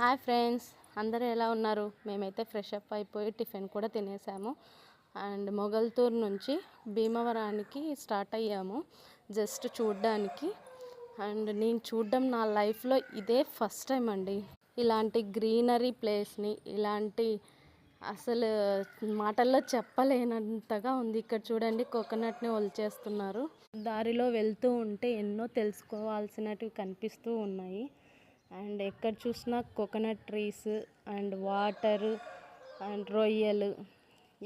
Hi friends, అందరూ ఎలా ఉన్నారు? మేమైతే ఫ్రెష్ అప్ అయిపోయి టిఫిన్ కూడా తినేసాము. అండ్ మొగల్తూరు నుంచి భీమవరానికి స్టార్ట్ అయ్యాము జస్ట్ చూడ్డానికి. అండ్ నేను చూడడం నా లైఫ్లో ఇదే ఫస్ట్ టైం అండి. ఇలాంటి గ్రీనరీ ప్లేస్ని, ఇలాంటి అసలు మాటల్లో చెప్పలేనంతగా ఉంది. ఇక్కడ చూడండి, కోకోనట్ని ఒలిచేస్తున్నారు. దారిలో వెళ్తూ ఉంటే ఎన్నో తెలుసుకోవాల్సినవి కనిపిస్తూ ఉన్నాయి. అండ్ ఎక్కడ చూసినా coconut trees and water and రొయ్యలు,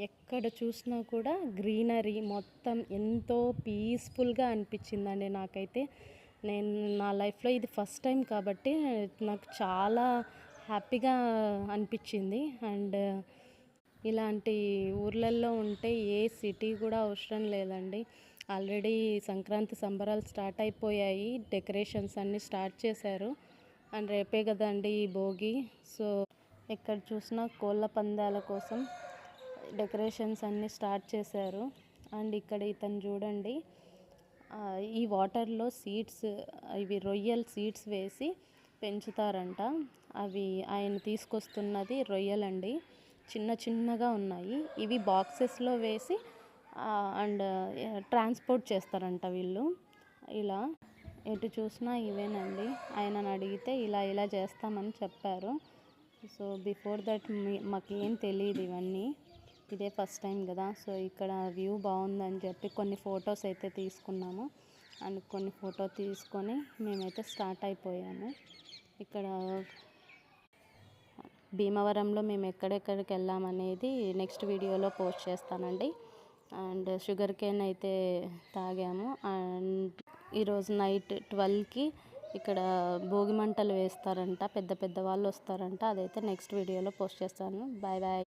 ఎక్కడ చూసినా కూడా గ్రీనరీ మొత్తం ఎంతో పీస్ఫుల్గా అనిపించిందండి నాకైతే. నేను నా లైఫ్లో ఇది ఫస్ట్ టైం కాబట్టి నాకు చాలా హ్యాపీగా అనిపించింది. అండ్ ఇలాంటి ఊర్లల్లో ఉంటే ఏ సిటీ కూడా అవసరం లేదండి. ఆల్రెడీ సంక్రాంతి సంబరాలు స్టార్ట్ అయిపోయాయి, డెకరేషన్స్ అన్నీ స్టార్ట్ చేశారు. అండ్ రేపే కదండి ఈ భోగి. సో ఎక్కడ చూసినా కోళ్ళ పందాల కోసం డెకరేషన్స్ అన్నీ స్టార్ట్ చేశారు. అండ్ ఇక్కడ ఇతను చూడండి, ఈ వాటర్లో సీడ్స్, ఇవి రొయ్యల సీడ్స్ వేసి పెంచుతారంట. అవి ఆయన తీసుకొస్తున్నది రొయ్యలండి, చిన్న చిన్నగా ఉన్నాయి. ఇవి బాక్సెస్లో వేసి అండ్ ట్రాన్స్పోర్ట్ చేస్తారంట వీళ్ళు. ఇలా ఎటు చూసినా ఇవేనండి. ఆయనను అడిగితే ఇలా చేస్తామని చెప్పారు. సో బిఫోర్ దట్ మాకేం తెలియదు ఇవన్నీ, ఇదే ఫస్ట్ టైం కదా. సో ఇక్కడ వ్యూ బాగుందని చెప్పి కొన్ని ఫొటోస్ అయితే తీసుకున్నాము. అండ్ కొన్ని ఫోటో తీసుకొని మేమైతే స్టార్ట్ అయిపోయాము. ఇక్కడ భీమవరంలో మేము ఎక్కడెక్కడికి వెళ్ళామనేది నెక్స్ట్ వీడియోలో పోస్ట్ చేస్తానండి. అండ్ షుగర్ కేన్ అయితే తాగాము. అండ్ ఈరోజు నైట్ 12కి ఇక్కడ భోగి మంటలు వేస్తారంట, పెద్ద పెద్ద వాళ్ళు వస్తారంట. అదైతే నెక్స్ట్ వీడియోలో పోస్ట్ చేస్తాను. Bye bye.